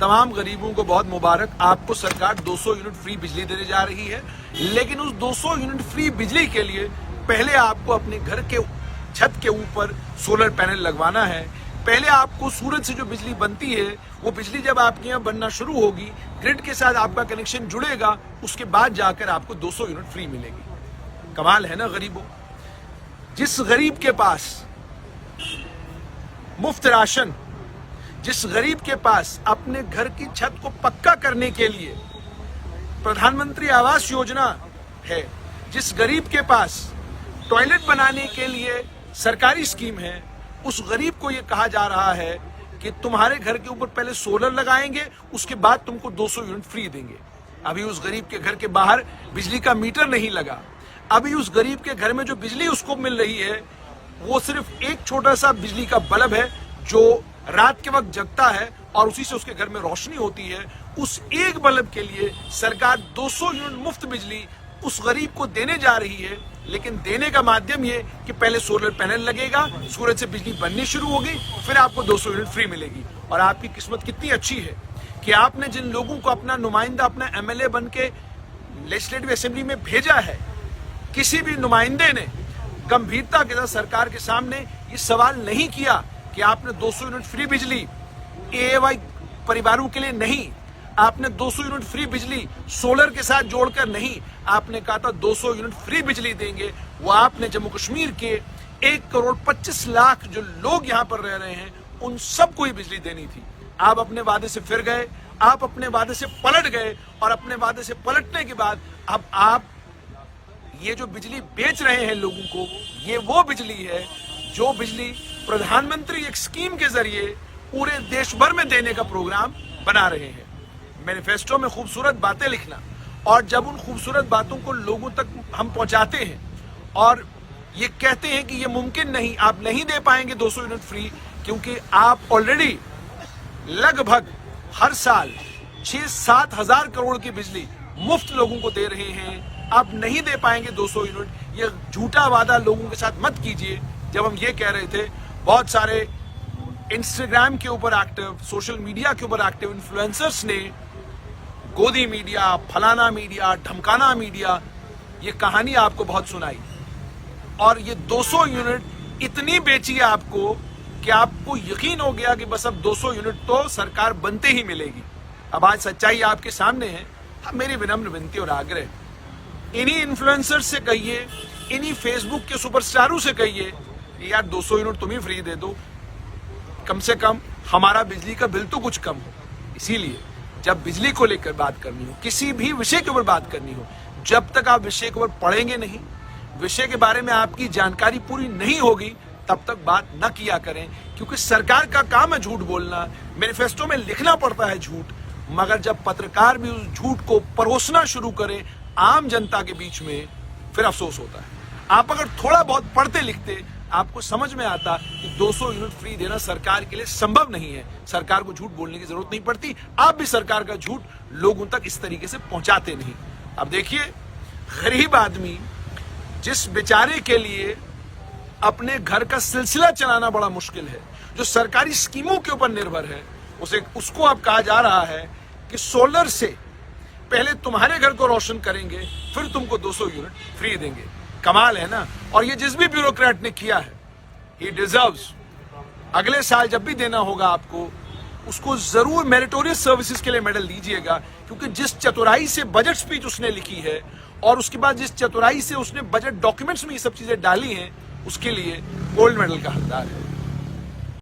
तमाम गरीबों को बहुत मुबारक। आपको सरकार 200 यूनिट फ्री बिजली देने जा रही है, लेकिन उस 200 यूनिट फ्री बिजली के लिए पहले आपको अपने घर के छत के ऊपर सोलर पैनल लगवाना है। पहले आपको सूरज से जो बिजली बनती है वो बिजली जब आपके यहाँ बनना शुरू होगी, ग्रिड के साथ आपका कनेक्शन जुड़ेगा, उसके बाद जाकर आपको 200 यूनिट फ्री मिलेगी। कमाल है ना गरीबों। जिस गरीब के पास मुफ्त राशन, जिस गरीब के पास अपने घर की छत को पक्का करने के लिए प्रधानमंत्री आवास योजना है, जिस गरीब के पास टॉयलेट बनाने के लिए सरकारी स्कीम है, उस गरीब को यह कहा जा रहा है कि तुम्हारे घर के ऊपर पहले सोलर लगाएंगे, उसके बाद तुमको 200 यूनिट फ्री देंगे। अभी उस गरीब के घर के बाहर बिजली का मीटर नहीं लगा। अभी उस गरीब के घर में जो बिजली उसको मिल रही है वो सिर्फ एक छोटा सा बिजली का बल्ब है जो रात के वक्त जगता है और उसी से उसके घर में रोशनी होती है। उस एक बल्ब के लिए सरकार 200 यूनिट मुफ्त बिजली उस गरीब को देने जा रही है, लेकिन देने का माध्यम ये कि पहले सोलर पैनल लगेगा, सूरज से बिजली बननी शुरू होगी, फिर आपको 200 यूनिट फ्री मिलेगी। और आपकी किस्मत कितनी अच्छी है कि आपने जिन लोगों को अपना नुमाइंदा, अपना एमएलए बन के लेजिस्लेटिव असेंबली में भेजा है, किसी भी नुमाइंदे ने गंभीरता के साथ सरकार के सामने ये सवाल नहीं किया कि आपने 200 यूनिट फ्री बिजली एएवाई परिवारों के लिए नहीं, आपने 200 यूनिट फ्री बिजली सोलर के साथ जोड़कर नहीं, आपने कहा था 200 यूनिट फ्री बिजली देंगे। वो आपने जम्मू कश्मीर के 1 करोड़ 25 लाख जो लोग यहां पर रह रहे हैं उन सबको ही बिजली देनी थी। आप अपने वादे से फिर गए, आप अपने वादे से पलट गए, और अपने वादे से पलटने के बाद अब आप ये जो बिजली बेच रहे हैं लोगों को, ये वो बिजली है जो बिजली प्रधानमंत्री एक स्कीम के जरिए पूरे देश भर में देने का प्रोग्राम बना रहे हैं। मैनिफेस्टो में खूबसूरत बातें लिखना, और जब उन खूबसूरत बातों को लोगों तक हम पहुंचाते हैं और ये कहते हैं कि ये मुमकिन नहीं, आप नहीं दे पाएंगे 200 यूनिट फ्री, क्योंकि आप ऑलरेडी लगभग हर साल 6-7 हजार करोड़ की बिजली मुफ्त लोगों को दे रहे हैं, आप नहीं दे पाएंगे 200 यूनिट। ये झूठा वादा लोगों के साथ मत कीजिए। जब हम ये कह रहे थे, बहुत सारे इंस्टाग्राम के ऊपर एक्टिव, सोशल मीडिया के ऊपर एक्टिव इन्फ्लुएंसर्स ने गोदी मीडिया, फलाना मीडिया, ढमकाना मीडिया, ये कहानी आपको बहुत सुनाई, और ये 200 यूनिट इतनी बेची आपको कि आपको यकीन हो गया कि बस अब 200 यूनिट तो सरकार बनते ही मिलेगी। अब आज सच्चाई आपके सामने है। अब मेरी विनम्र विनती और आग्रह, इन्हीं इन्फ्लुएंसर्स से कहिए, इन्हीं फेसबुक के सुपरस्टारों से कहिए यार 200 यूनिट तुम ही फ्री दे दो, कम से कम हमारा बिजली का बिल तो कुछ कम हो। इसीलिए जब बिजली को लेकर बात करनी हो, किसी भी विषय के ऊपर बात करनी हो, जब तक आप विषय के ऊपर पढ़ेंगे नहीं, विषय के बारे में आपकी जानकारी पूरी नहीं होगी, तब तक बात न किया करें। क्योंकि सरकार का काम है झूठ बोलना, मैनिफेस्टो में लिखना पड़ता है झूठ, मगर जब पत्रकार भी उस झूठ को परोसना शुरू करें आम जनता के बीच में, फिर अफसोस होता है। आप अगर थोड़ा बहुत पढ़ते लिखते, आपको समझ में आता कि 200 यूनिट फ्री देना सरकार के लिए संभव नहीं है। सरकार को झूठ बोलने की जरूरत नहीं पड़ती। आप भी सरकार का झूठ लोगों तक इस तरीके से पहुंचाते नहीं। अब देखिए, गरीब आदमी जिस बेचारे के लिए अपने घर का सिलसिला चलाना बड़ा मुश्किल है, जो सरकारी स्कीमों के ऊपर निर्भर है, उसको अब कहा जा रहा है कि सोलर से पहले तुम्हारे घर को रोशन करेंगे, फिर तुमको 200 यूनिट फ्री देंगे। कमाल है ना। और ये जिस भी ब्यूरोक्रेट ने किया है, ही डिजर्व्स। अगले साल जब भी देना होगा आपको, उसको जरूर मेरिटोरियस सर्विसेज के लिए मेडल दीजिएगा, क्योंकि जिस चतुराई से बजट स्पीच उसने लिखी है और उसके बाद जिस चतुराई से उसने बजट डॉक्यूमेंट्स में ये सब चीजें डाली हैं, उसके लिए गोल्ड मेडल का हकदार है।